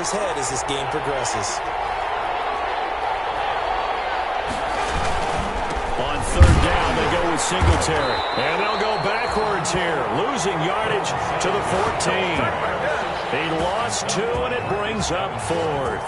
his head as this game progresses. On third down, they go with Singletary. And they'll go backwards here, losing yardage to the 14. He lost 2, and it brings up 4th.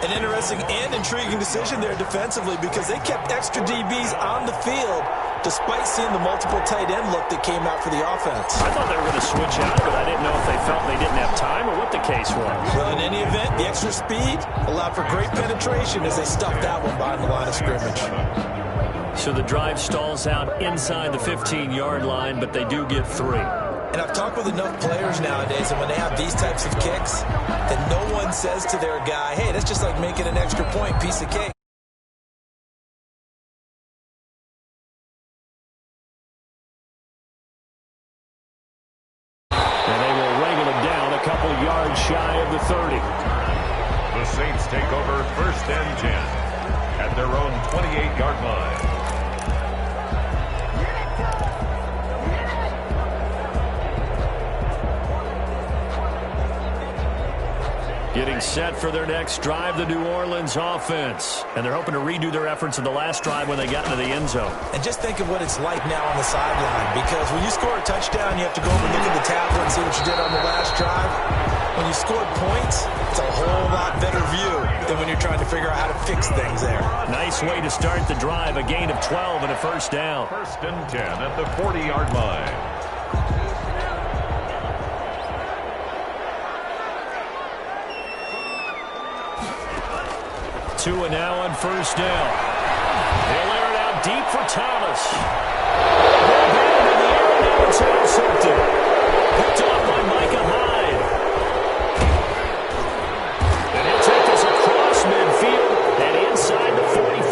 An interesting and intriguing decision there defensively because they kept extra DBs on the field despite seeing the multiple tight end look that came out for the offense. I thought they were going to switch out, but I didn't know if they felt they didn't have time or what the case was. Well, in any event, the extra speed allowed for great penetration as they stuffed that one behind the line of scrimmage. So the drive stalls out inside the 15-yard line, but they do get 3. And I've talked with enough players nowadays, and when they have these types of kicks, then no one says to their guy, hey, that's just like making an extra point, piece of cake. And they will wrangle it down a couple yards shy of the 30. The Saints take over 1st and 10 at their own 28-yard line. Getting set for their next drive, the New Orleans offense. And they're hoping to redo their efforts in the last drive when they got into the end zone. And just think of what it's like now on the sideline, because when you score a touchdown, you have to go over and look at the tablet and see what you did on the last drive. When you scored points, it's a whole lot better view than when you're trying to figure out how to fix things there. Nice way to start the drive, a gain of 12 and a first down. 1st and 10 at the 40-yard line. 2 and now on first down. They'll air it out deep for Thomas. Ball batted in the air, and now it's intercepted. Picked off by Micah Hyde. And he'll take this across midfield and inside the 45.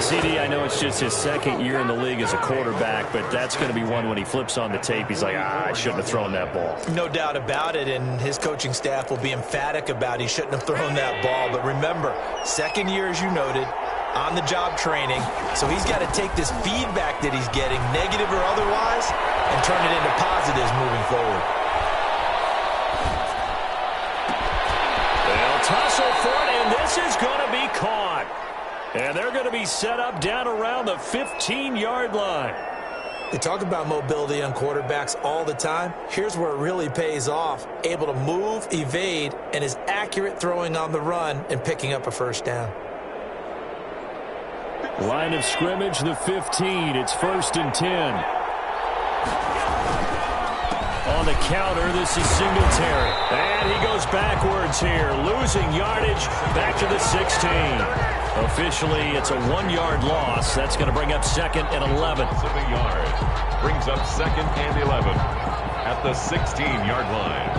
CD, I know it's just his 2nd year in the league as a quarterback, but that's going to be one when he flips on the tape. He's like, I shouldn't have thrown that ball. No doubt about it, and his coaching staff will be emphatic about he shouldn't have thrown that ball. But remember, 2nd year, as you noted, on-the-job training. So he's got to take this feedback that he's getting, negative or otherwise, and turn it into positives moving forward. They'll tussle for it, and this is going to be caught. And they're going to be set up down around the 15-yard line. They talk about mobility on quarterbacks all the time. Here's where it really pays off. Able to move, evade, and is accurate throwing on the run and picking up a first down. Line of scrimmage, the 15. It's 1st and 10. On the counter, this is Singletary. And he goes backwards here, losing yardage back to the 16. Officially, it's a 1-yard loss. That's going to bring up 2nd and 11. Of a yard. Brings up 2nd and 11 at the 16-yard line.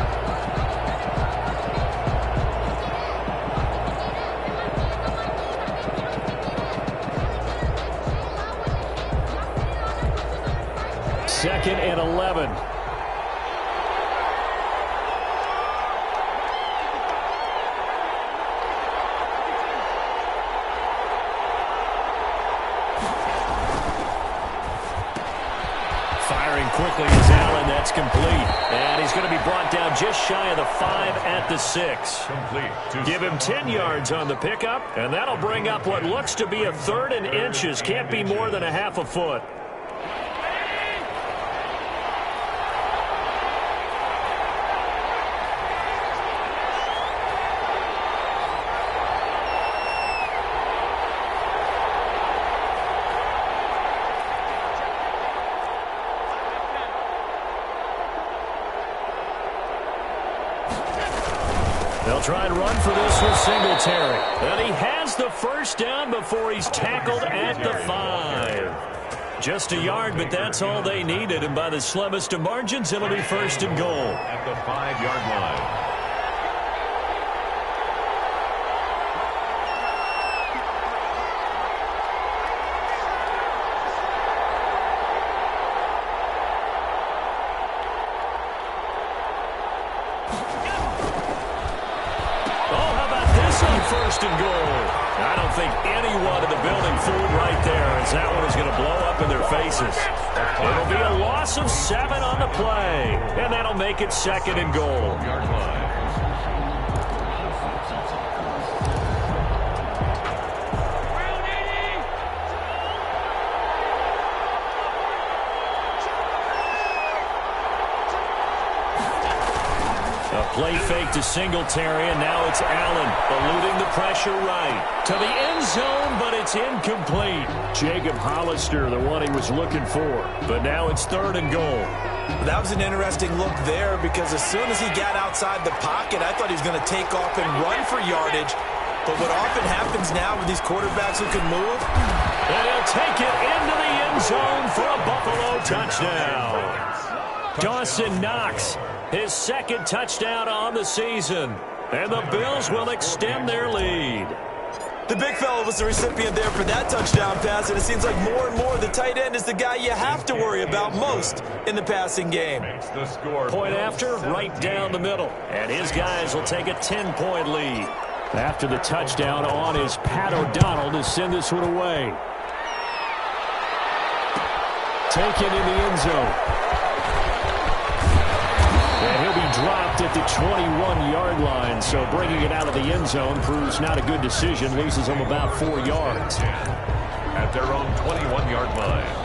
Second and 11. Firing quickly is Allen. That's complete. And he's going to be brought down just shy of the 5 at the 6. Complete. Give him 10 yards on the pickup, and that'll bring up what looks to be a 3rd and inches. Can't be more than a half a foot. They'll try and run for this with Singletary. And he has the first down before he's tackled at the 5. Just a yard, but that's all they needed. And by the slimmest of margins, it'll be 1st and goal. At the 5-yard line. First and goal. I don't think anyone in the building fooled right there, as that one is going to blow up in their faces. It'll be a loss of 7 on the play, and that'll make it 2nd and goal. play fake to Singletary, and now it's Allen eluding the pressure right. To the end zone, but it's incomplete. Jacob Hollister, the one he was looking for. But now it's 3rd and goal. That was an interesting look there because as soon as he got outside the pocket, I thought he was going to take off and run for yardage. But what often happens now with these quarterbacks who can move, and he'll take it into the end zone for a Buffalo touchdown. Dawson Knox, his 2nd touchdown on the season. And the Bills will extend their lead. The big fella was the recipient there for that touchdown pass, and it seems like more and more the tight end is the guy you have to worry about most in the passing game. Point after, right down the middle. And his guys will take a 10-point lead. After the touchdown on is Pat O'Donnell to send this one away. Taken in the end zone. And he'll be dropped at the 21-yard line, so bringing it out of the end zone proves not a good decision, loses him about 4 yards. At their own 21-yard line.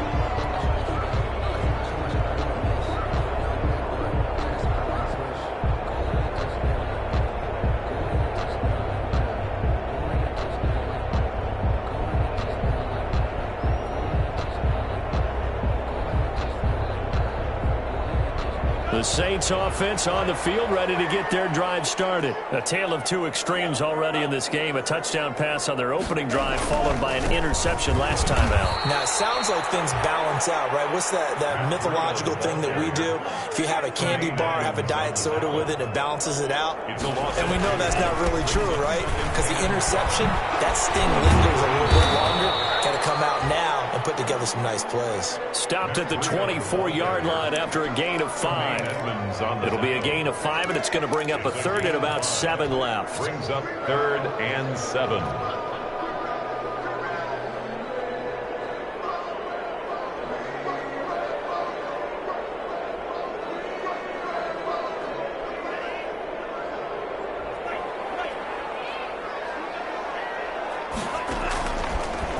The Saints offense on the field, ready to get their drive started. A tale of two extremes already in this game. A touchdown pass on their opening drive, followed by an interception last time out. Now, it sounds like things balance out, right? What's that mythological thing that we do? If you have a candy bar, have a diet soda with it, it balances it out. And we know that's not really true, right? Because the interception, that sting lingers a little bit longer. Got to come out now and put together some nice plays. Stopped at the 24-yard line after a gain of 5. It'll be a gain of 5, and it's going to bring up a 3rd and about 7 left. Brings up 3rd and 7.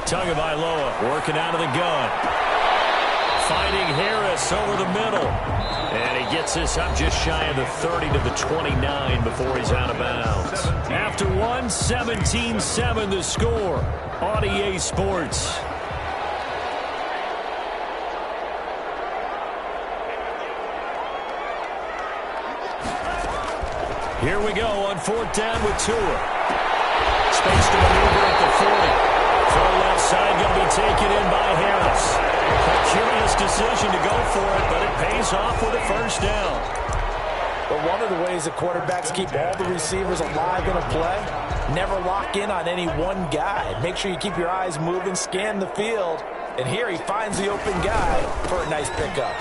Tagovailoa working out of the gun. Finding Harris over the middle. And he gets this up just shy of the 30 to the 29 before he's out of bounds. After one, 17-7 the score on EA Sports. Here we go on 4th down with Tua. Space to maneuver at the 40. Far left side going to be taken in by Harris. A curious decision to go for it, but it pays off with a 1st down. But one of the ways the quarterbacks keep all the receivers alive in a play, never lock in on any one guy. Make sure you keep your eyes moving, scan the field, and here he finds the open guy for a nice pickup.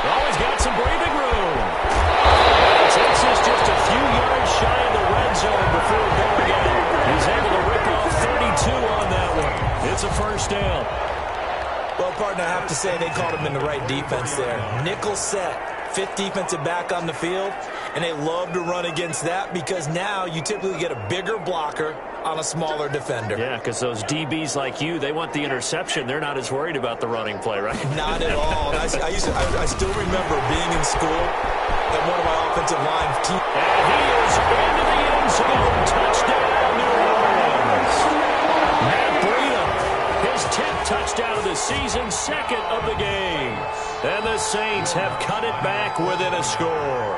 Always got some breathing room. Takes us just a few yards shy of the red zone before going out. He's able to rip off 32 on that one. It's a 1st down. Well, partner, I have to say they called him in the right defense there. Nickel set, 5th defensive back on the field, and they love to run against that because now you typically get a bigger blocker on a smaller defender. Yeah, because those DBs like you, they want the interception. They're not as worried about the running play, right? Not at all. I still remember being in school and one of my offensive line team. And he is into the end zone. Touchdown, New Orleans. Matt Breida, his 10th touchdown of the season, 2nd of the game. And the Saints have cut it back within a score.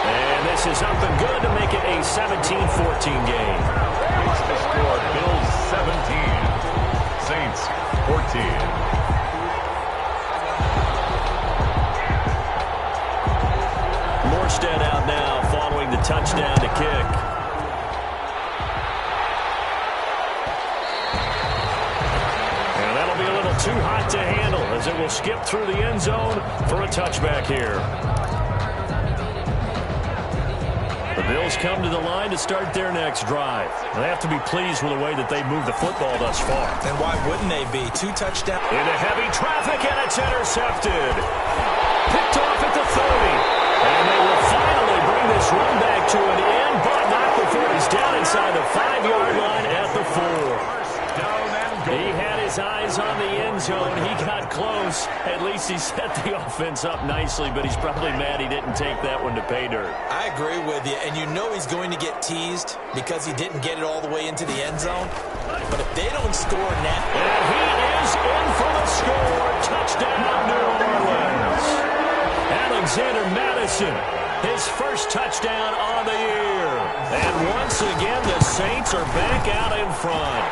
And this is up and good to make it a 17-14 game. It's the score, Bills 17, Saints 14. Morstead out now following the touchdown to kick. And that'll be a little too hot to handle as it will skip through the end zone for a touchback here. The Bills come to the line to start their next drive. They have to be pleased with the way that they moved the football thus far. And why wouldn't they be? 2 touchdowns. Into heavy traffic, and it's intercepted. Picked off at the 30. And they will finally bring this run back to an end, but not before he's down inside the 5-yard line at the 4. Down and He had his eyes on the end zone. He got close. At least he set the offense up nicely, but he's probably mad he didn't take that one to pay dirt. I agree with you, and you know he's going to get teased because he didn't get it all the way into the end zone. But if they don't score now... And he is in for the score. Touchdown, New Orleans. Alexander Madison, his first touchdown on the year. And once again, the Saints are back out in front.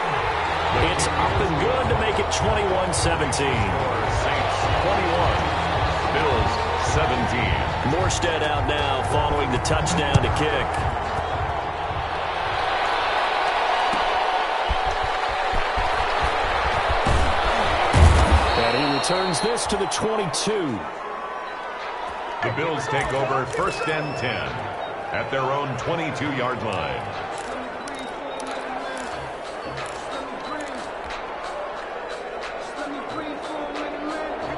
It's up and good to make it 21-17. Saints 21, Bills 17. Morstead out now following the touchdown to kick. And he returns this to the 22. The Bills take over 1st and 10 at their own 22-yard line.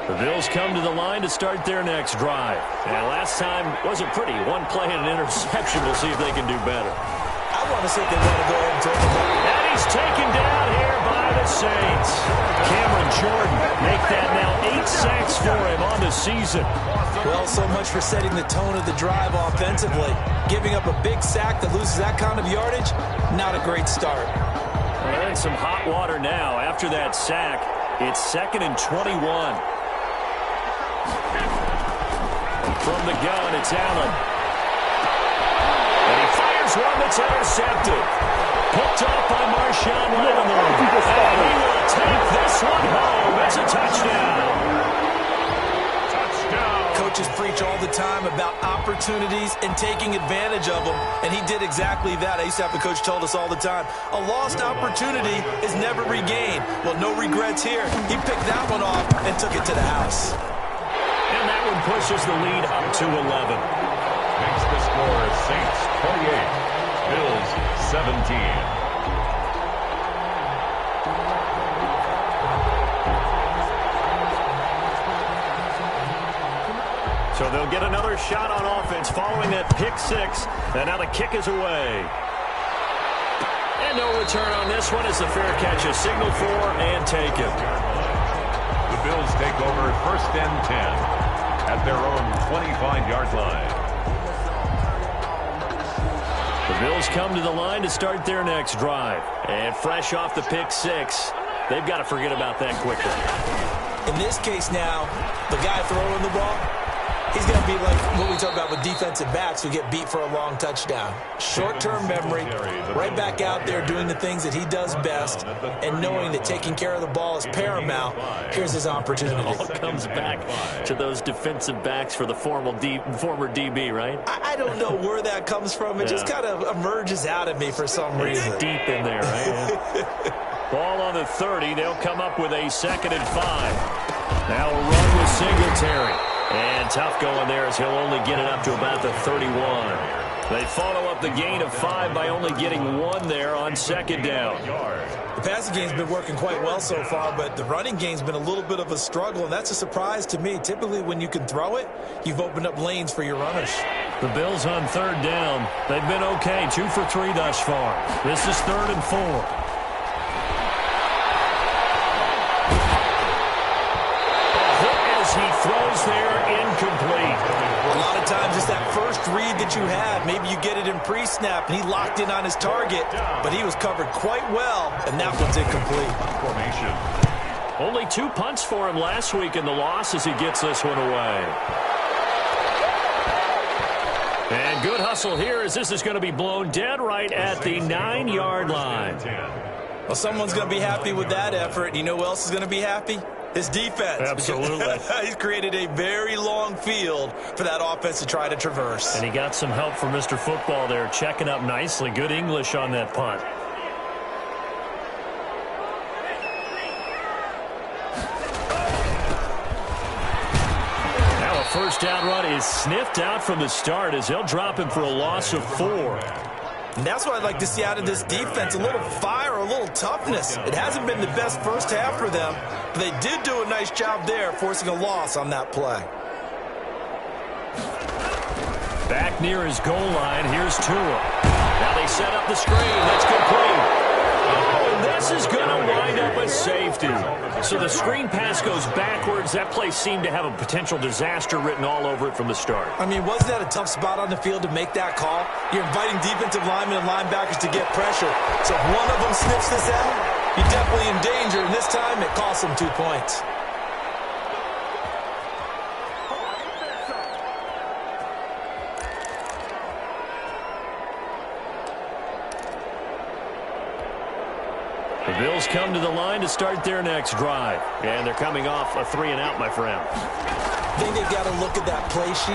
The Bills come to the line to start their next drive. And last time wasn't pretty. One play and an interception. We'll see if they can do better. I want to see if they want to go ahead and turn the ball. And he's taken down here by the Saints. Cameron Jordan make that now 8 sacks for him on the season. Well, so much for setting the tone of the drive offensively. Giving up a big sack that loses that kind of yardage, not a great start. Well, in some hot water now. After that sack, it's 2nd and 21. From the gun, it's Allen. And he fires one that's intercepted. Picked off by Marshawn Lattimore. And he will take this one home. It's a touchdown. Coaches preach all the time about opportunities and taking advantage of them, and he did exactly that. I used to have a coach told us all the time, a lost opportunity is never regained. Well, no regrets here. He picked that one off and took it to the house. And that one pushes the lead up to 11. Makes the score Saints 28, Bills 17. So they'll get another shot on offense following that pick six. And now the kick is away. And no return on this one as the fair catch is signaled for and taken. The Bills take over 1st and 10 at their own 25-yard line. The Bills come to the line to start their next drive. And fresh off the pick six, they've got to forget about that quickly. In this case now, the guy throwing the ball, he's going to be like what we talk about with defensive backs who get beat for a long touchdown. Short-term memory, right back out there doing the things that he does best, and knowing that taking care of the ball is paramount. Here's his opportunity. It all comes back to those defensive backs for the former DB, right? I don't know where that comes from. It just kind of emerges out of me for some reason. It's deep in there, right? Ball on the 30. They'll come up with a 2nd and 5. Now a run with Singletary. And tough going there as he'll only get it up to about the 31. They follow up the gain of 5 by only getting 1 there on 2nd down. The passing game's been working quite well so far, but the running game's been a little bit of a struggle, and that's a surprise to me. Typically, when you can throw it, you've opened up lanes for your runners. The Bills on 3rd down. They've been okay, 2 for 3 thus far. This is 3rd and 4. He throws there, incomplete. A lot of times it's that first read that you had. Maybe you get it in pre-snap, and he locked in on his target, but he was covered quite well, and that one's incomplete. Formation. Only 2 punts for him last week in the loss as he gets this one away. And good hustle here as this is going to be blown dead right at the 9-yard line. Well, someone's going to be happy with that effort, and you know who else is going to be happy? His defense. Absolutely. He's created a very long field for that offense to try to traverse. And he got some help from Mr. Football there, checking up nicely. Good English on that punt. Now a first down run is sniffed out from the start as they'll drop him for a loss of 4. And that's what I'd like to see out of this defense, a little fire, a little toughness. It hasn't been the best first half for them, but they did do a nice job there, forcing a loss on that play. Back near his goal line, here's Tua. Now they set up the screen. That's complete. Oh, and This is going to wind up a safety. So the screen pass goes backwards. That play seemed to have a potential disaster written all over it from the start. I mean, wasn't that a tough spot on the field to make that call? You're inviting defensive linemen and linebackers to get pressure. So if one of them sniffs this out, you're definitely in danger. And this time, it costs them 2 points. The Bills come to the line to start their next drive. And they're coming off a 3-and-out, my friend. I think they've got to look at that play sheet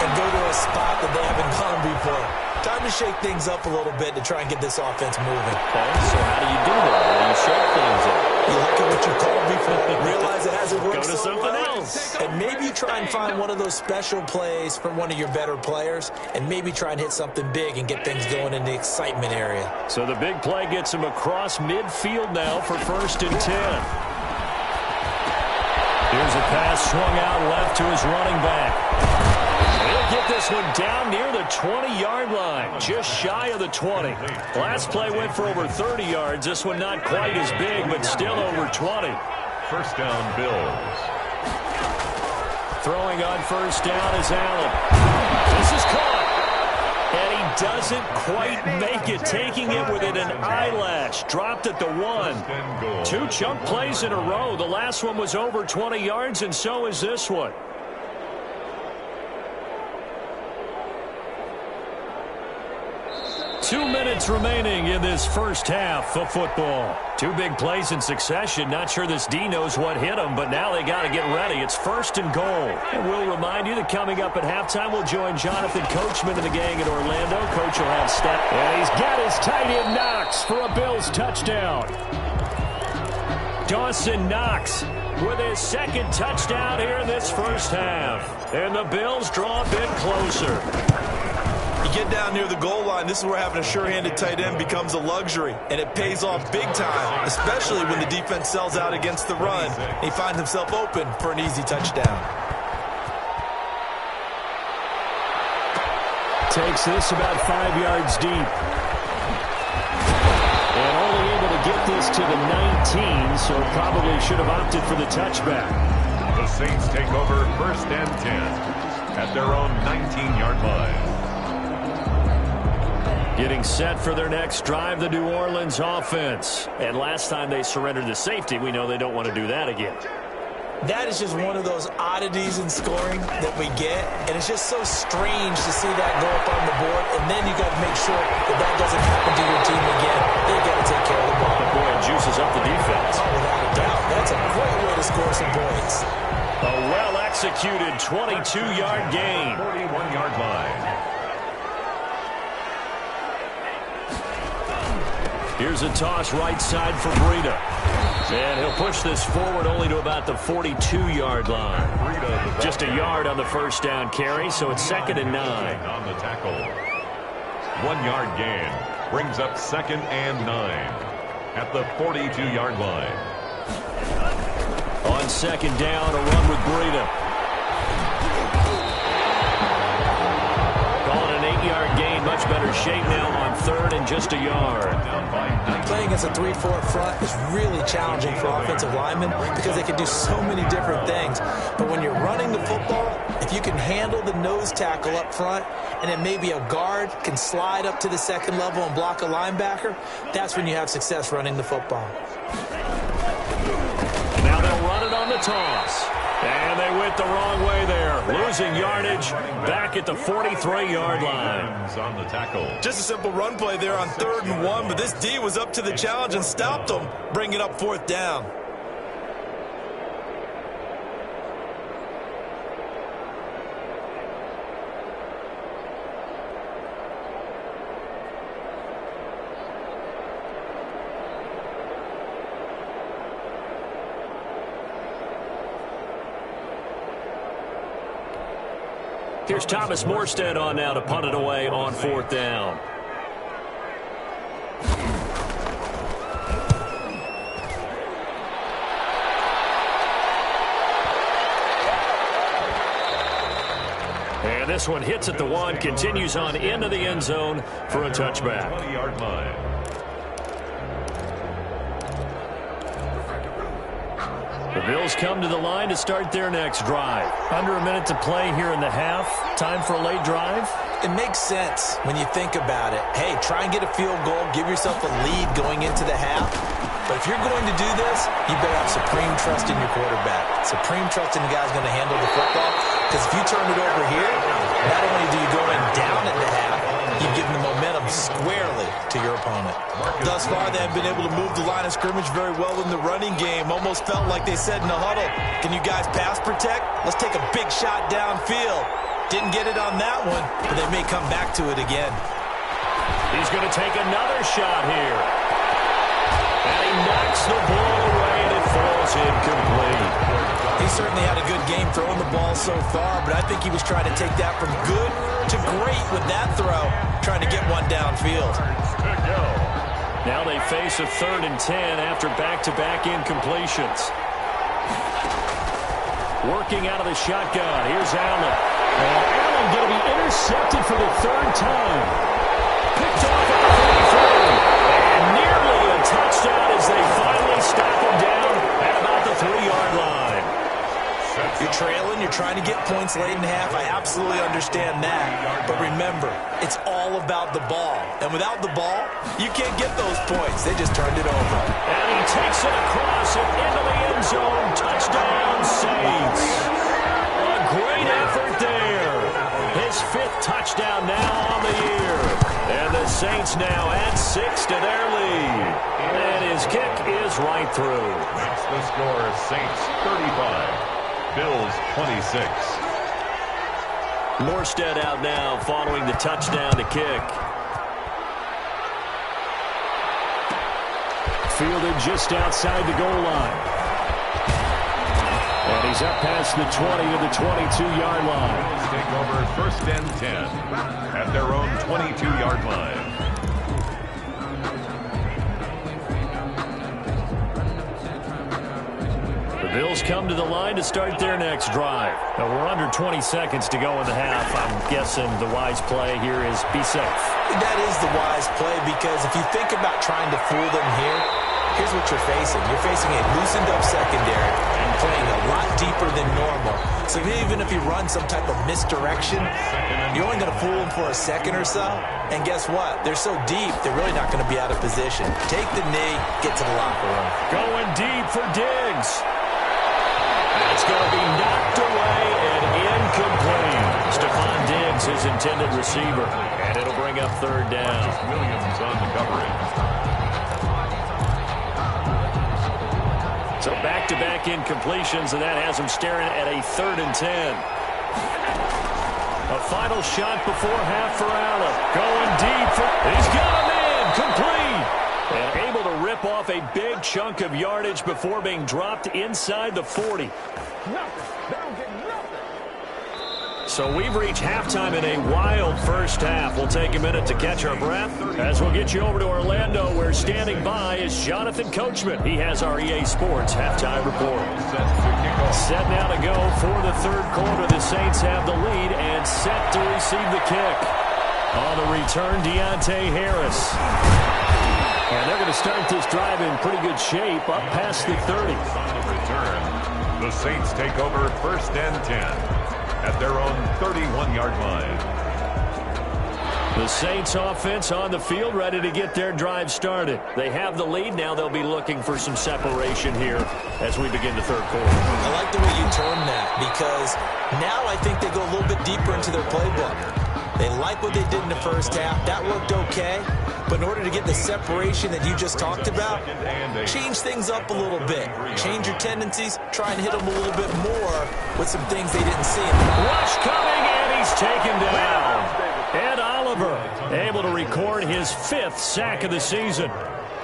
and go to a spot that they haven't gone before. Time to shake things up a little bit to try and get this offense moving. Okay, so how do you do that? How do you shake things up? You look at what you called before, realize it hasn't worked Go to so something well, else. and maybe you try and find one of those special plays from one of your better players, and maybe try and hit something big and get things going in the excitement area. So the big play gets him across midfield now for 1st and 10. Here's a pass swung out left to his running back. He'll get this one down near the 20-yard line, just shy of the 20. Last play went for over 30 yards. This one not quite as big, but still over 20. First down, Bills. Throwing on first down is Allen. This is caught. And he doesn't quite make it, taking it within an eyelash. Dropped at the 1. 2 chunk plays in a row. The last one was over 20 yards, and so is this one. 2 minutes remaining in this first half of football. 2 big plays in succession. Not sure this D knows what hit him, but now they got to get ready. It's 1st and goal. And we'll remind you that coming up at halftime, we'll join Jonathan Coachman and the gang in Orlando. Coach will have stat. And he's got his tight end Knox for a Bills touchdown. Dawson Knox with his 2nd touchdown here in this first half. And the Bills draw a bit closer. You get down near the goal line, this is where having a sure-handed tight end becomes a luxury, and it pays off big time, especially when the defense sells out against the run, and he finds himself open for an easy touchdown. Takes this about 5 yards deep. And only able to get this to the 19, so probably should have opted for the touchback. The Saints take over 1st and 10 at their own 19-yard line. Getting set for their next drive, the New Orleans offense. And last time they surrendered the safety, we know they don't want to do that again. That is just one of those oddities in scoring that we get, and it's just so strange to see that go up on the board, and then you got to make sure that that doesn't happen to your team again. They got to take care of the ball. But boy, it juices up the defense. Oh, without a doubt. That's a great way to score some points. A well-executed 22-yard gain. 41-yard line. Here's a toss right side for Breida. And he'll push this forward only to about the 42-yard line. Just a yard on the first down carry, so it's 2nd and 9. On the tackle. 1-yard gain brings up 2nd and 9 at the 42-yard line. On 2nd down, a run with Breida. Calling an 8-yard gain, much better shape now on 3rd and just a yard. Playing against a 3-4 front is really challenging for offensive linemen because they can do so many different things. But when you're running the football, if you can handle the nose tackle up front and then maybe a guard can slide up to the 2nd level and block a linebacker, that's when you have success running the football. Now they'll run it on the toss. And they went the wrong way there. Losing yardage back at the 43-yard line. On the tackle. Just a simple run play there on 3rd and 1, but this D was up to the challenge and stopped them, bringing up 4th down. Here's Thomas Morstead on now to punt it away on 4th down. And this one hits at the 1, continues on into the end zone for a touchback. 20-yard line. The Bills come to the line to start their next drive. Under a minute to play here in the half. Time for a late drive. It makes sense when you think about it. Hey, try and get a field goal. Give yourself a lead going into the half. But if you're going to do this, you better have supreme trust in your quarterback. Supreme trust in the guy's going to handle the football. Because if you turn it over here, not only do you go in down at the half, you've given the momentum squarely to your opponent. Thus far, they have been able to move the line of scrimmage very well in the running game. Almost felt like they said in the huddle, can you guys pass protect? Let's take a big shot downfield. Didn't get it on that one, but they may come back to it again. He's going to take another shot here. And he knocks the ball away, and it falls incomplete. He certainly had a good game throwing the ball so far, but I think he was trying to take that from good to great with that throw, trying to get one downfield. Now they face a 3rd and 10 after back-to-back incompletions. Working out of the shotgun. Here's Allen. And Allen going to be intercepted for the 3rd time. Picked off at the 33. And nearly a touchdown as they finally stop him down at about the 3-yard line. You're trailing, you're trying to get points late in half. I absolutely understand that. But remember, it's all about the ball. And without the ball, you can't get those points. They just turned it over. And he takes it across and into the end zone. Touchdown, Saints. A great effort there. His 5th touchdown now on the year. And the Saints now add 6 to their lead. And his kick is right through. Makes the score Saints 35. Bills 26. Morstead out now following the touchdown to kick. Fielded just outside the goal line. And he's up past the 20 to the 22-yard line. Bills take over 1st and 10 at their own 22-yard line. Bills come to the line to start their next drive. Now we're under 20 seconds to go in the half. I'm guessing the wise play here is be safe. That is the wise play because if you think about trying to fool them here, here's what you're facing. You're facing a loosened up secondary and playing a lot deeper than normal. So even if you run some type of misdirection, you're only going to fool them for a second or so. And guess what? They're so deep, they're really not going to be out of position. Take the knee, get to the locker room. Going deep for Diggs. It's going to be knocked away and incomplete. Stephon Diggs, his intended receiver. And it'll bring up 3rd down. Williams on the coverage. So back-to-back incompletions, and that has him staring at a 3rd and 10. A final shot before half for Allen. Going deep for... He's got him in. Complete. And able to rip off a big chunk of yardage before being dropped inside the 40. So we've reached halftime in a wild first half. We'll take a minute to catch our breath as we'll get you over to Orlando, where standing by is Jonathan Coachman. He has our EA Sports halftime report. Set now to go for the 3rd quarter. The Saints have the lead and set to receive the kick. On the return, Deontay Harris. And they're going to start this drive in pretty good shape, up past the 30. On the return, the Saints take over 1st and 10 at their own 31-yard line. The Saints offense on the field, ready to get their drive started. They have the lead. Now they'll be looking for some separation here as we begin the 3rd quarter. I like the way you term that because now I think they go a little bit deeper into their playbook. They like what they did in the first half. That worked okay. But in order to get the separation that you just talked about, change things up a little bit. Change your tendencies. Try and hit them a little bit more with some things they didn't see. Rush coming, and he's taken down. Ed Oliver able to record his 5th sack of the season.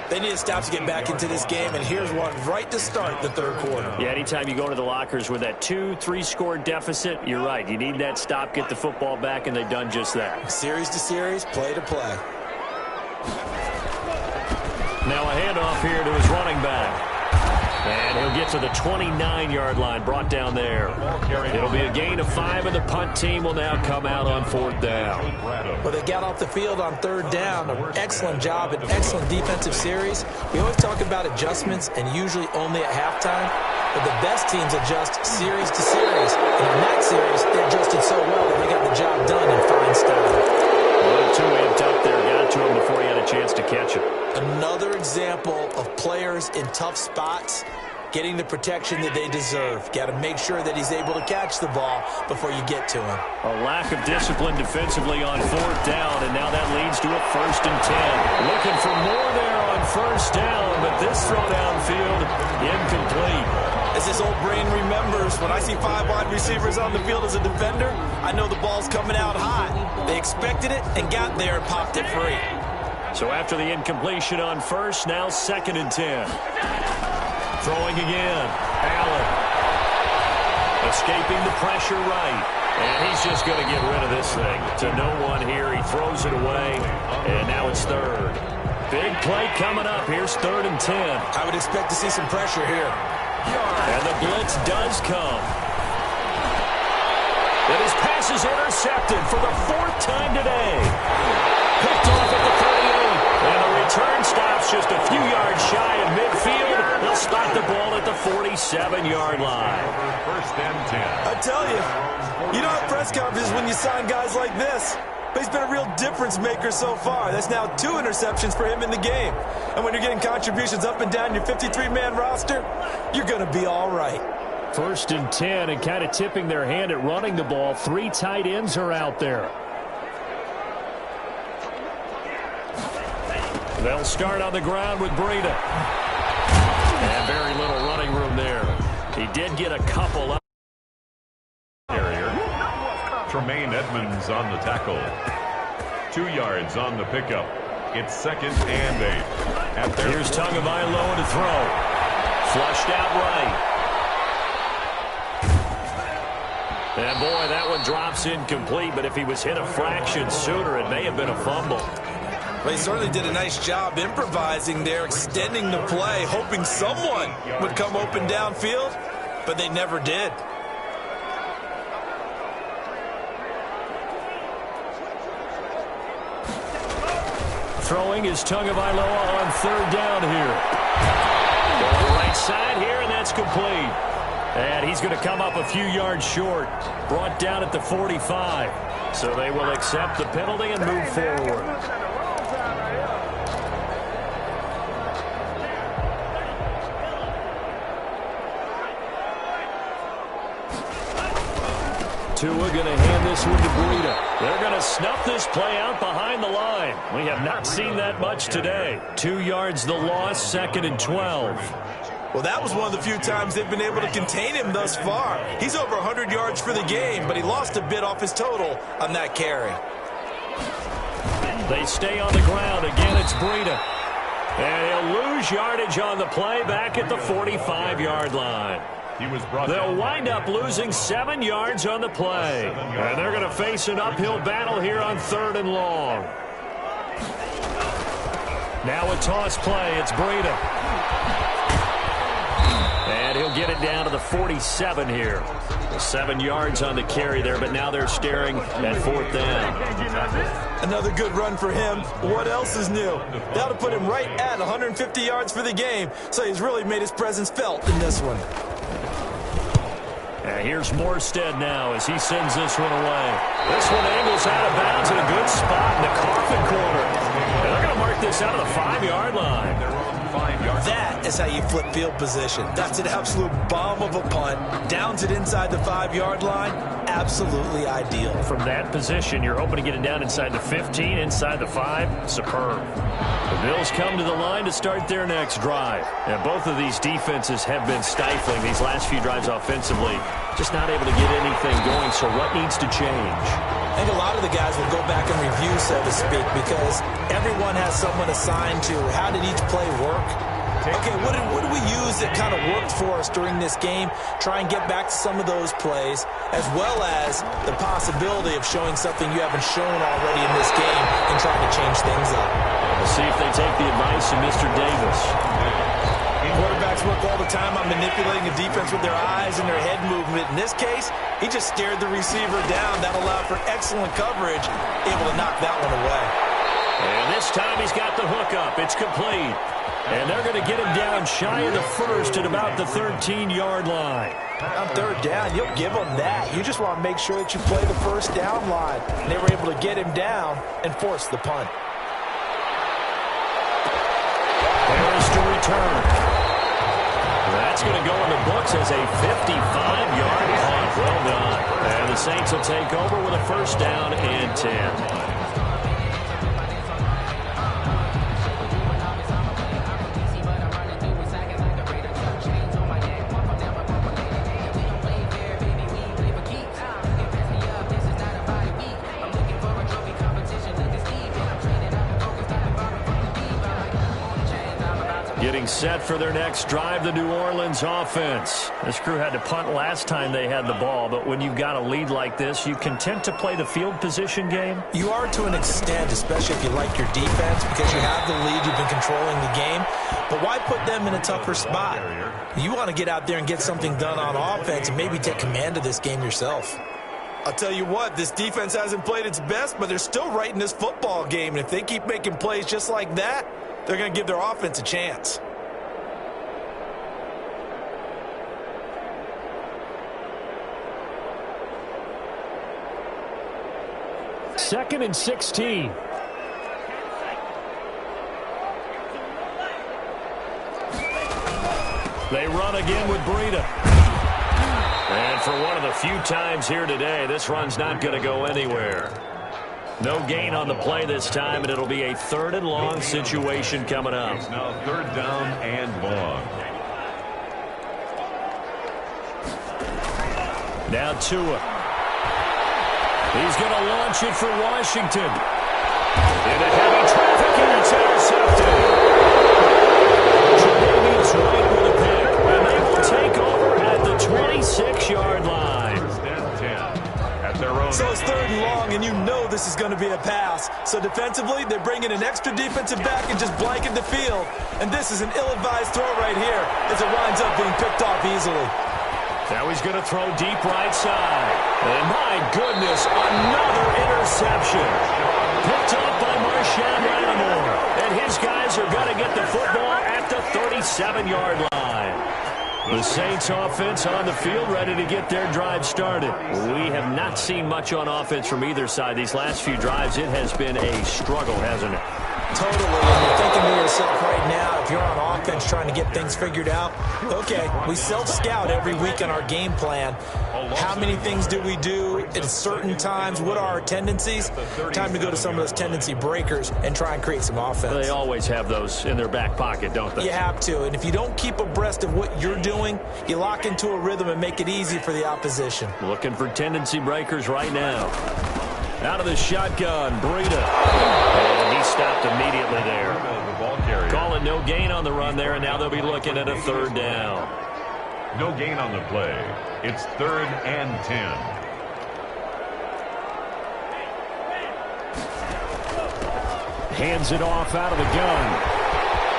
They need a stop to get back into this game, and here's one right to start the 3rd quarter. Yeah, anytime you go to the lockers with that 2-3 score deficit, you're right. You need that stop, get the football back, and they've done just that. Series to series, play to play. Now a handoff here to his running back. And he'll get to the 29-yard line, brought down there. It'll be a gain of 5, and the punt team will now come out on 4th down. Well, they got off the field on 3rd down. An excellent job, an excellent defensive series. We always talk about adjustments, and usually only at halftime. But the best teams adjust series to series. And in that series, they adjusted so well that they got the job done in fine style. Well, 2 amped up there, got to him before he had a chance to catch it. Another example of players in tough spots getting the protection that they deserve. Got to make sure that he's able to catch the ball before you get to him. A lack of discipline defensively on 4th down, and now that leads to a 1st and 10. Looking for more there on 1st down, but this throw downfield incomplete. As his old brain remembers, when I see 5 wide receivers on the field as a defender, I know the ball's coming out hot. They expected it and got there and popped it free. So after the incompletion on 1st, now 2nd and 10. Throwing again. Allen. Escaping the pressure right. And he's just going to get rid of this thing. To no one here. He throws it away. And now it's 3rd. Big play coming up. Here's 3rd and 10. I would expect to see some pressure here. And the blitz does come. And his pass is intercepted for the 4th time today. Picked off at the 38. And the return stops just a few yards shy of midfield. They'll spot the ball at the 47-yard line. 1st and 10. I tell you, you don't have press conferences when you sign guys like this. But he's been a real difference maker so far. That's now 2 interceptions for him in the game. And when you're getting contributions up and down your 53-man roster, you're going to be all right. 1st and 10, and kind of tipping their hand at running the ball. 3 tight ends are out there. They'll start on the ground with Breida. And very little running room there. He did get a couple up. Tremaine Edmonds on the tackle. 2 yards on the pickup. It's 2nd and 8. Here's Tagovailoa to throw. Flushed out right. And boy, that one drops incomplete, but if he was hit a fraction sooner, it may have been a fumble. Well, he certainly did a nice job improvising there, extending the play, hoping someone would come open downfield, but they never did. Throwing is Tagovailoa on 3rd down here. Go to the right side here, and that's complete. And he's going to come up a few yards short. Brought down at the 45. So they will accept the penalty and move forward. Tua going to hand this one to Breida. They're going to snuff this play out behind the line. We have not seen that much today. 2 yards the loss, 2nd and 12. Well, that was one of the few times they've been able to contain him thus far. He's over 100 yards for the game, but he lost a bit off his total on that carry. They stay on the ground. Again, it's Breida. And he'll lose yardage on the play back at the 45-yard line. They'll wind up losing 7 yards on the play. And they're going to face an uphill battle here on 3rd and long. Now a toss play. It's Breida. And he'll get it down to the 47 here. 7 yards on the carry there, but now they're staring at 4th down. Another good run for him. What else is new? That'll put him right at 150 yards for the game, so he's really made his presence felt in this one. And here's Morstead now as he sends this one away. This one angles out of bounds in a good spot in the coffin corner. And they're going to mark this out of the 5-yard line. That is how you flip field position. That's an absolute bomb of a punt. Downs it inside the 5-yard line. Absolutely ideal. From that position, you're hoping to get it down inside the 15, inside the 5. Superb. The Bills come to the line to start their next drive. And both of these defenses have been stifling these last few drives offensively. Just not able to get anything going, so what needs to change? I think a lot of the guys will go back and review, so to speak, because everyone has someone assigned to how did each play work. Okay, what do we use that kind of worked for us during this game? Try and get back to some of those plays, as well as the possibility of showing something you haven't shown already in this game and trying to change things up. We'll see if they take the advice of Mr. Davis. Quarterbacks quarterbacks work all the time on manipulating a defense with their eyes and their head movement. In this case, he just stared the receiver down. That allowed for excellent coverage, able to knock that one away. And this time he's got the hook up. It's complete. And they're going to get him down shy of the first at about the 13-yard line. On third down, you'll give them that. You just want to make sure that you play the first down line. And they were able to get him down and force the punt. Harris to return. That's going to go in the books as a 55-yard punt. Well done. And the Saints will take over with a first down and 10. Getting set for their next drive, the New Orleans offense. This crew had to punt last time they had the ball, but when you've got a lead like this, you content to play the field position game? You are to an extent, especially if you like your defense, because you have the lead, you've been controlling the game. But why put them in a tougher spot? You want to get out there and get something done on offense and maybe take command of this game yourself. I'll tell you what, this defense hasn't played its best, but they're still right in this football game. And if they keep making plays just like that, they're going to give their offense a chance. Second and 16. They run again with Breida. And for one of the few times here today, this run's not going to go anywhere. No gain on the play this time, and it'll be a third and long situation coming up. It's now third down and long. Now Tua. He's going to launch it for Washington. Into heavy traffic, and it's intercepted. Tre'Davious White with a pick, and they will take over at the 26-yard line. First and 10 at their own. So it's third and long, and you know this is going to be a pass. So defensively, they bring in an extra defensive back and just blanket the field. And this is an ill-advised throw right here as it winds up being picked off easily. Now he's going to throw deep right side. And my goodness, another interception. Picked up by Marshawn Lattimore. And his guys are going to get the football at the 37-yard line. The Saints offense on the field, ready to get their drive started. We have not seen much on offense from either side. These last few drives, it has been a struggle, hasn't it? Totally, and you're thinking to yourself right now, if you're on offense trying to get things figured out, okay, we self-scout every week on our game plan. How many things do we do at certain times? What are our tendencies? Time to go to some of those tendency breakers and try and create some offense. They always have those in their back pocket, don't they? You have to, and if you don't keep abreast of what you're doing, you lock into a rhythm and make it easy for the opposition. Looking for tendency breakers right now. Out of the shotgun, Breida. And he stopped immediately there. Calling no gain on the run there, and now they'll be looking at a third down. No gain on the play. It's third and 10. Hands it off out of the gun.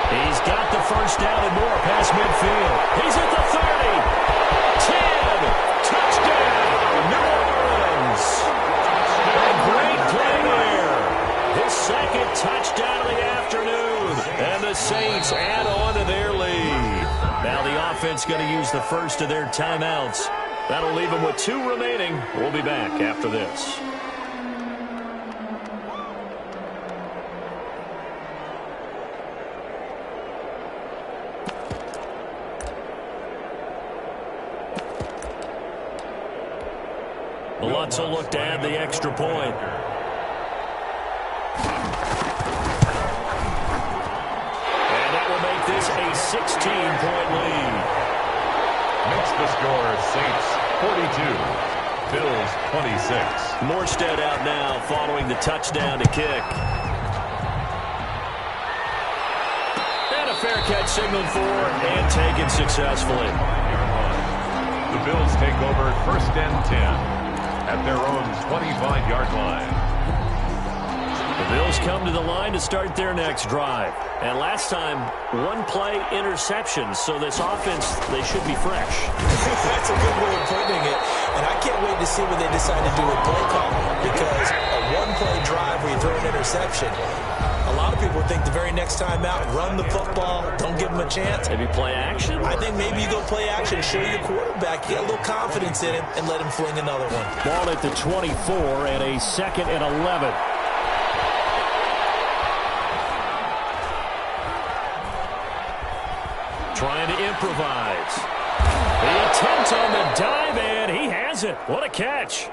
He's got the first down and more past midfield. He's at the 30. 10. Touchdown, New Orleans. A great play there. His second touchdown of the afternoon. And the Saints add on to their lead. Now the offense going to use the first of their timeouts. That'll leave them with 2 remaining. We'll be back after this. Lutz will look to add the extra point. And that will make this a 16-point lead. Makes the score Saints 42, Bills 26. Morstead out now following the touchdown to kick. And a fair catch signaled for and taken successfully. The Bills take over first and 10 at their own 25-yard line. The Bills come to the line to start their next drive. And last time, one-play interception, so this offense, they should be fresh. That's a good way of putting it. And I can't wait to see what they decide to do with play calling, because a one-play drive where you throw an interception, a lot of people think the very next time out, run the football, don't give them a chance. Maybe play action? I think maybe you go play action, show your quarterback, get a little confidence in him, and let him fling another one. Ball at the 24 and a 2nd and 11. Trying to improvise. The attempt on the dive, and he has it. What a catch.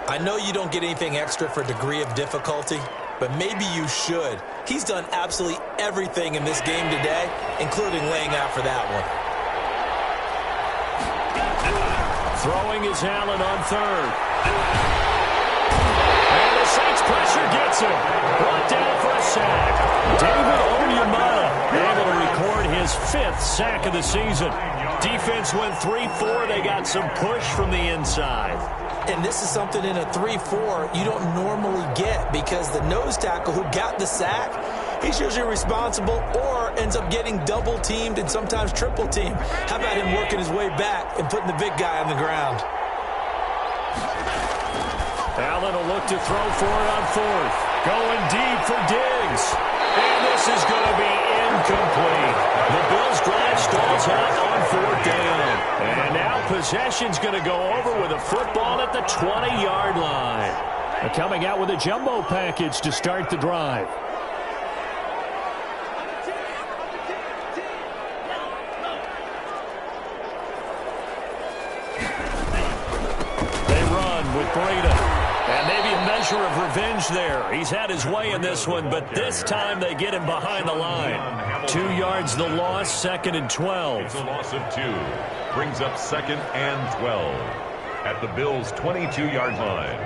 I know you don't get anything extra for degree of difficulty, but maybe you should. He's done absolutely everything in this game today, including laying out for that one. Throwing is Allen on 3rd. And the Saints pressure gets him. Brought down for a sack. David Onyemata able to record his 5th sack of the season. Defense went 3-4. They got some push from the inside. And this is something in a 3-4 you don't normally get, because the nose tackle who got the sack, he's usually responsible or ends up getting double-teamed and sometimes triple-teamed. How about him working his way back and putting the big guy on the ground? Allen will look to throw for it on 4th. Going deep for Diggs. And this is going to be incomplete. The Bills drive stalls out on 4th down. And now possession's going to go over with a football at the 20-yard line. They're coming out with a jumbo package to start the drive. They run with Breda. And maybe a measure of revenge there. He's had his way in this one, but this time they get him behind the line. 2 yards the loss, 2nd and 12. It's a loss of 2. Brings up 2nd and 12 at the Bills' 22-yard line.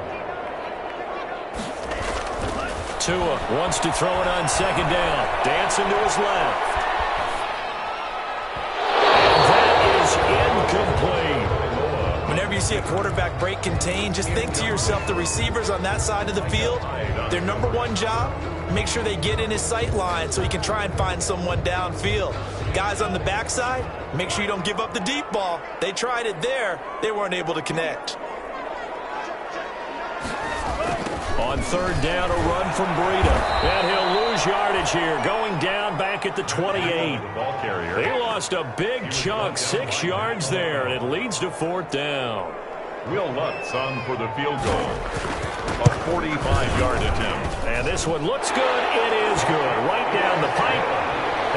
Tua wants to throw it on 2nd down. Dancing to his left. And that is incomplete. Whenever you see a quarterback break contain, just think to yourself, the receivers on that side of the field, their number one job, make sure they get in his sight line so he can try and find someone downfield. Guys on the backside, make sure you don't give up the deep ball. They tried it there. They weren't able to connect. On 3rd down, a run from Breda. And he'll lose yardage here, going down back at the 28. Ball carrier. They lost a big chunk, 6 yards there, and it leads to 4th down. Will Lutz on for the field goal. A 45-yard attempt. And this one looks good. It is good. Right down the pipe.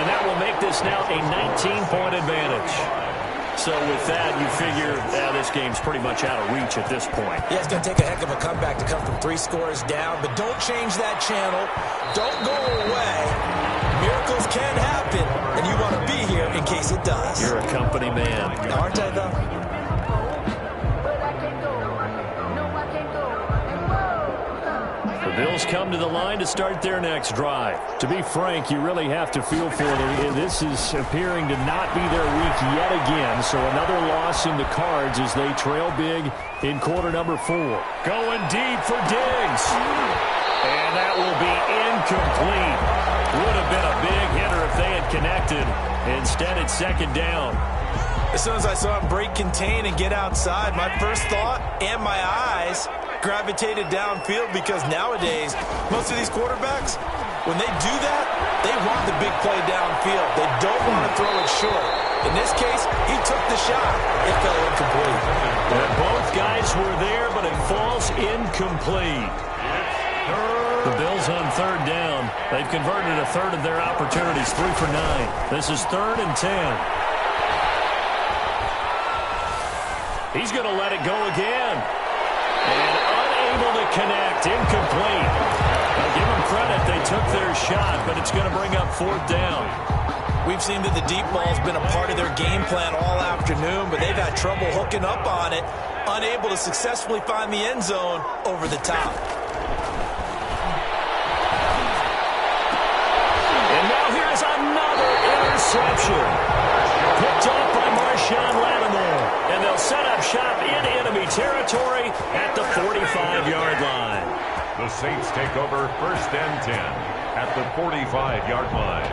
And that will make this now a 19-point advantage. So with that, you figure this game's pretty much out of reach at this point. Yeah, it's going to take a heck of a comeback to come from 3 scores down, but don't change that channel. Don't go away. Miracles can happen, and you want to be here in case it does. You're a company man. Aren't I, though? The Bills come to the line to start their next drive. To be frank, you really have to feel for them. This is appearing to not be their week yet again, so another loss in the cards as they trail big in quarter number 4. Going deep for Diggs. And that will be incomplete. Would have been a big hitter if they had connected. Instead, it's 2nd down. As soon as I saw him break contain and get outside, my first thought and my eyes gravitated downfield, because nowadays, most of these quarterbacks, when they do that, they want the big play downfield. They don't want to throw it short. In this case, he took the shot. It fell incomplete. And both guys were there, but it falls incomplete. The Bills on 3rd down. They've converted a third of their opportunities, 3 for 9. This is 3rd and 10. He's going to let it go again. And unable to connect, incomplete. Now give them credit, they took their shot, but it's going to bring up 4th down. We've seen that the deep ball's been a part of their game plan all afternoon, but they've had trouble hooking up on it, unable to successfully find the end zone over the top. And now here's another interception. Picked off by Marshawn Lattimore. And they'll set up shop in enemy territory at the 45-yard line. The Saints take over 1st and 10 at the 45-yard line.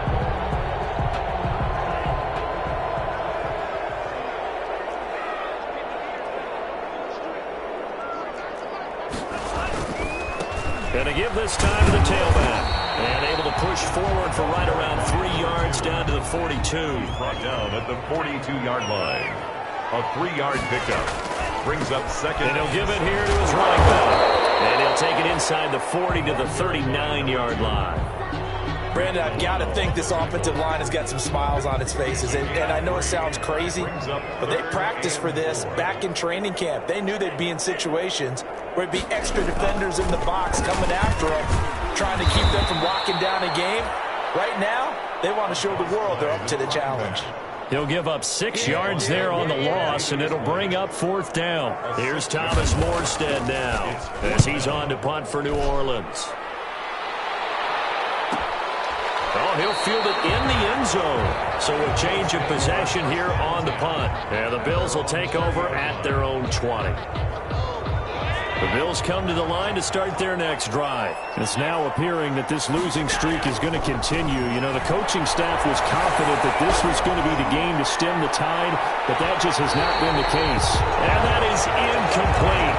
Going to give this time to the tailback. And able to push forward for right around 3 yards down to the 42. Brought down at the 42-yard line. A 3-yard pickup. Brings up 2nd. And he'll give it here to his running back. And he'll take it inside the 40 to the 39-yard line. Brandon, I've got to think this offensive line has got some smiles on its faces. And I know it sounds crazy, but they practiced for this back in training camp. They knew they'd be in situations where it'd be extra defenders in the box coming after them, trying to keep them from locking down a game. Right now, they want to show the world they're up to the challenge. He'll give up 6 yards there on the loss, and it'll bring up 4th down. Here's Thomas Morstead now as he's on to punt for New Orleans. Oh, he'll field it in the end zone. So a change of possession here on the punt. And the Bills will take over at their own 20. The Bills come to the line to start their next drive. It's now appearing that this losing streak is going to continue. You know, the coaching staff was confident that this was going to be the game to stem the tide, but that just has not been the case. And that is incomplete.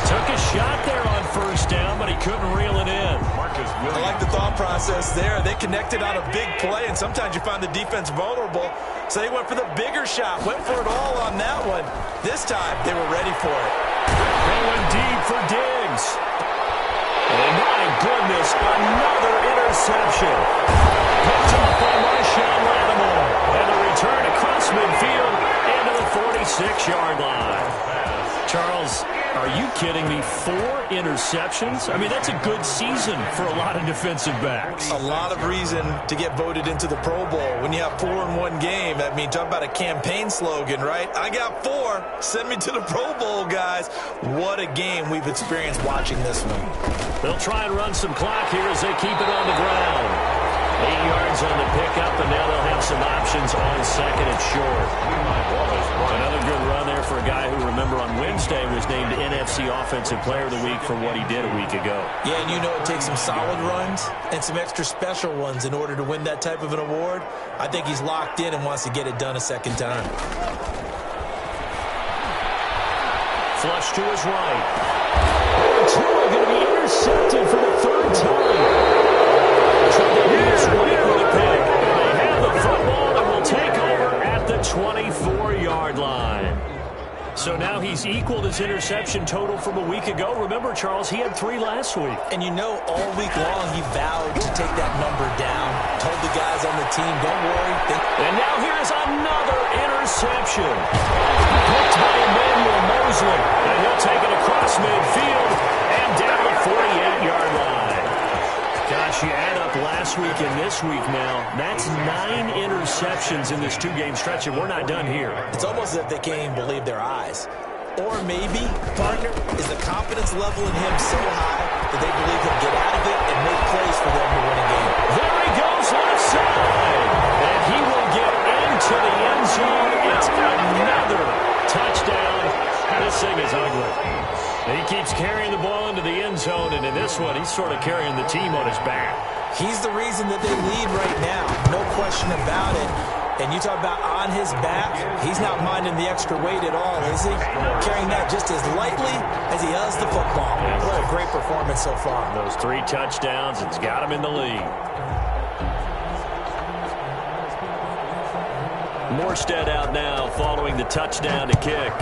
Took a shot there on 1st down, but he couldn't reel it in. I like the thought process there. They connected on a big play, and sometimes you find the defense vulnerable. So they went for the bigger shot, went for it all on that one. This time, they were ready for it. Going deep for Diggs. And my goodness, another interception. Picked off by Marshawn Lattimore. And the return across midfield into the 46-yard line. Charles, are you kidding me? 4 interceptions? I mean, that's a good season for a lot of defensive backs. A lot of reason to get voted into the Pro Bowl. When you have 4 in one game, I mean, talk about a campaign slogan, right? I got 4. Send me to the Pro Bowl, guys. What a game we've experienced watching this one. They'll try and run some clock here as they keep it on the ground. 8 yards on the pickup, and now they'll have some options on 2nd and short. Another good run there for a guy who, remember, on Wednesday was named NFC Offensive Player of the Week for what he did a week ago. Yeah, and you know it takes some solid runs and some extra special ones in order to win that type of an award. I think he's locked in and wants to get it done a second time. Flush to his right. And Tua going to be intercepted for the 3rd time. This week with a pick. They have the football and will take over at the 24-yard line. So now he's equaled his interception total from a week ago. Remember, Charles, he had 3 last week. And you know, all week long he vowed to take that number down. Told the guys on the team, don't worry. And now here's another interception. Picked by Emmanuel Mosley. And he'll take it across midfield and down the 48-yard line. Gosh, you add up last week and this week now. That's 9 interceptions in this 2-game stretch, and we're not done here. It's almost as if they can't even believe their eyes. Or maybe, partner, is the confidence level in him so high that they believe he'll get out of it and make plays for them to win a game. There he goes left side. And he will get into the end zone. It's another touchdown. This thing is ugly. He keeps carrying the ball into the end zone, and in this one, he's sort of carrying the team on his back. He's the reason that they lead right now. No question about it. And you talk about on his back, he's not minding the extra weight at all, is he? Carrying that just as lightly as he does the football. What a great performance so far. Those 3 touchdowns, it's got him in the lead. Morstead out now following the touchdown to kick.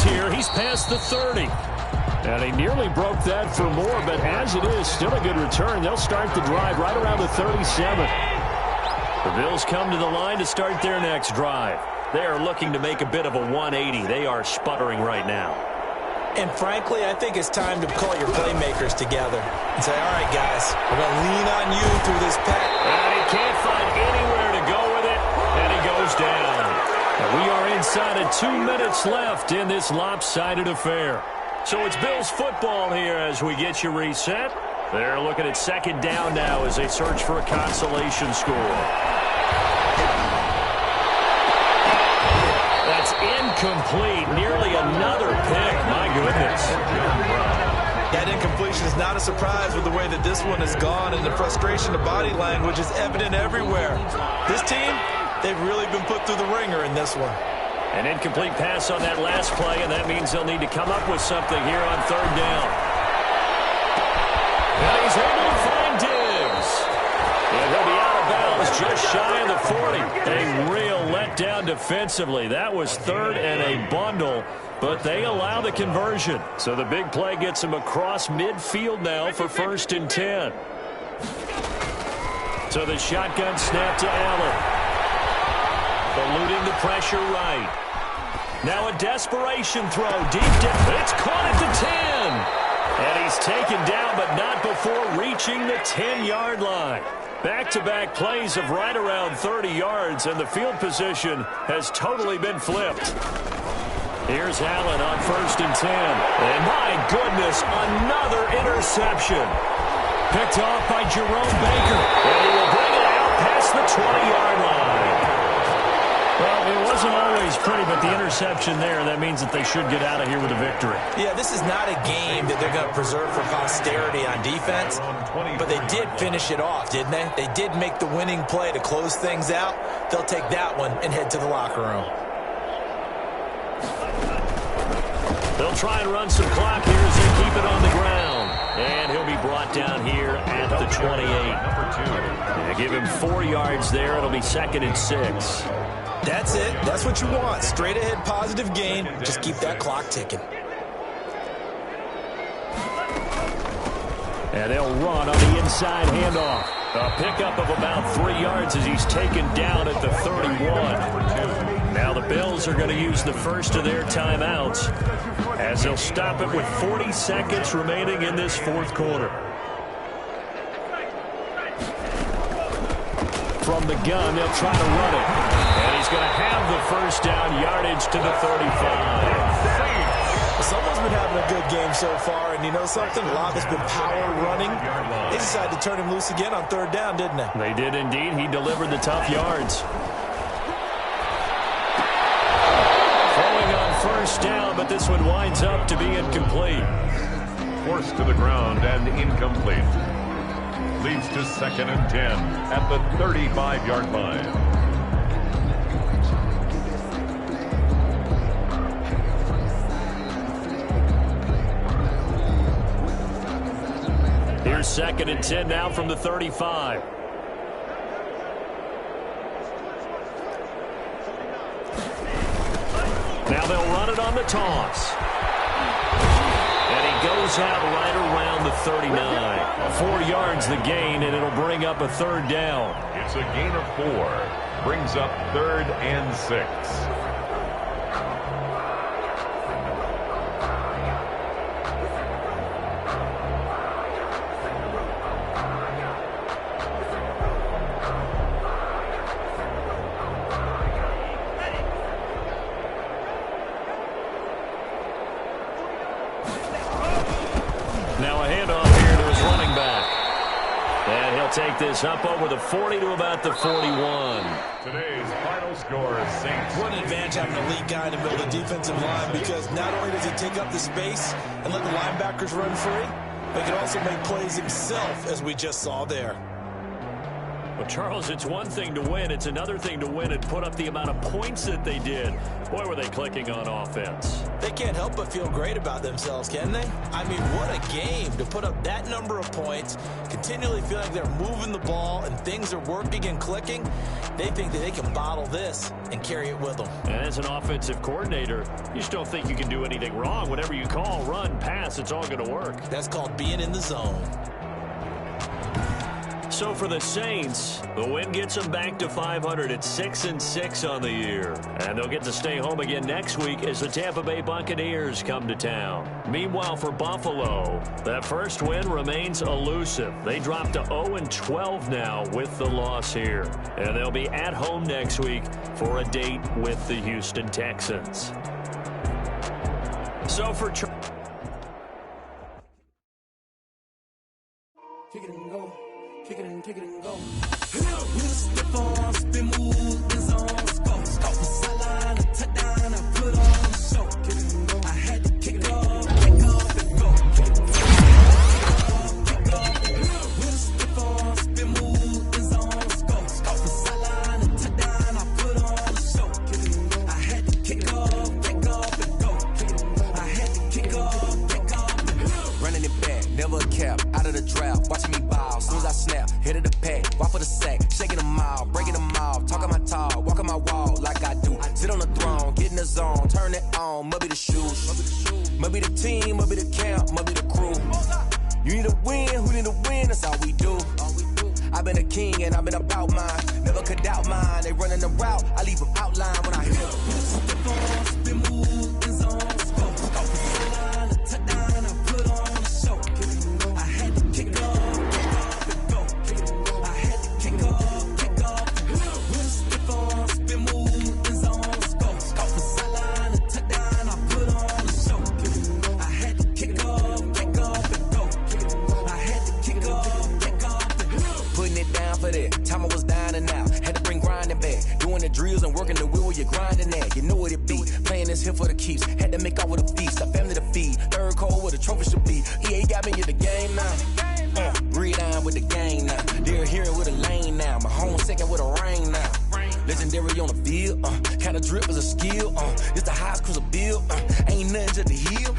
Here, he's past the 30. And he nearly broke that for more, but as it is, still a good return. They'll start the drive right around the 37. The Bills come to the line to start their next drive. They are looking to make a bit of a 180. They are sputtering right now. And frankly, I think it's time to call your playmakers together and say, all right, guys, we're going to lean on you through this pack. And he can't find anywhere to go with it, and he goes down. We are inside of 2 minutes left in this lopsided affair. So it's Bills football here as we get you reset. They're looking at 2nd down now as they search for a consolation score. Incomplete. Nearly another pick. My goodness. That incompletion is not a surprise with the way that this one has gone, and the frustration of body language is evident everywhere. This team, they've really been put through the ringer in this one. An incomplete pass on that last play, and that means they'll need to come up with something here on third down. And he's able to find Diggs. And he'll be out of bounds just shy of the 40. A real letdown defensively. That was third and a bundle, but they allow the conversion. So the big play gets them across midfield now for 1st and 10. So the shotgun snap to Allen. Eluding the pressure right. Now a desperation throw deep down. It's caught at the 10. And he's taken down, but not before reaching the 10-yard line. Back-to-back plays of right around 30 yards, and the field position has totally been flipped. Here's Allen on 1st and 10. And my goodness, another interception. Picked off by Jerome Baker. And he will bring it out past the 20-yard line. Well, it wasn't always pretty, but the interception there, that means that they should get out of here with a victory. Yeah, this is not a game that they're going to preserve for posterity on defense, but they did finish it off, didn't they? They did make the winning play to close things out. They'll take that one and head to the locker room. They'll try and run some clock here as they keep it on the ground. And he'll be brought down here at the 28. They give him 4 yards there. It'll be 2nd and 6. That's it. That's what you want. Straight ahead positive gain. Just keep that clock ticking. And they'll run on the inside handoff. A pickup of about 3 yards as he's taken down at the 31. Now the Bills are going to use the first of their timeouts as they'll stop it with 40 seconds remaining in this 4th quarter. From the gun, they'll try to run it. And he's going to have the first down, yardage to the 35. Someone's been having a good game so far, and you know something? A lot has been power running. They decided to turn him loose again on 3rd down, didn't they? They did indeed. He delivered the tough yards. Throwing on 1st down, but this one winds up to be incomplete. Forced to the ground and incomplete. Leads to 2nd and 10 at the 35-yard line. Here's 2nd and 10 now from the 35. Now they'll run it on the toss. And he goes out right around the 39. 4 yards the gain, and it'll bring up a 3rd down. It's a gain of 4. Brings up 3rd and 6. Now a handoff here to his running back. And he'll take this up over the 40 to about the 41. Today's final score is Saints. What an advantage having an elite guy in the middle of the defensive line, because not only does he take up the space and let the linebackers run free, but he can also make plays himself, as we just saw there. Well, Charles, it's one thing to win. It's another thing to win and put up the amount of points that they did. Boy, were they clicking on offense. They can't help but feel great about themselves, can they? I mean, what a game to put up that number of points, continually feel like they're moving the ball and things are working and clicking. They think that they can bottle this and carry it with them. And as an offensive coordinator, you just don't think you can do anything wrong. Whatever you call, run, pass, it's all going to work. That's called being in the zone. So for the Saints, the win gets them back to 500 at 6-6 on the year. And they'll get to stay home again next week as the Tampa Bay Buccaneers come to town. Meanwhile, for Buffalo, that first win remains elusive. They drop to 0-12 now with the loss here. And they'll be at home next week for a date with the Houston Texans. So for Kick it and go. Kick it and go. We'll step on, spin, move, the zone, go. Sideline, touchdown, bag, walk for the sack, shaking them all, breaking them off, talking my talk, walking my wall like I do. Sit on the throne, get in the zone, turn it on, must be the shoes, must be the team, must be the camp, must be the crew. You need a win, who need a win, that's all we do. I've been a king and I've been about mine, never could doubt mine. They running the route, I leave them outline when I hear them. Spin move, in zone, scope, touchdown, I put on the show. I had to kick off and go. I had to kick off. With a stiff on, spin move, in zone, scope, sideline, touchdown, I put on the show. I had to kick off and go. I had to kick off. Putting it down for that. Time I was down and out. Had to bring grinding back. Doing the drills and working the wheel where you're grinding at. You know what it be. Playing this here for the keeps. Had to make out with a feast. A family to feed. Third cold where the trophy should be. EA got me in the game now. Read on with the game now. They're hearing with a lane now. My home second with a rain now. Legendary on the field. Kind of drip is a skill. It's the highest cruiser bill. Ain't nothing to the heel.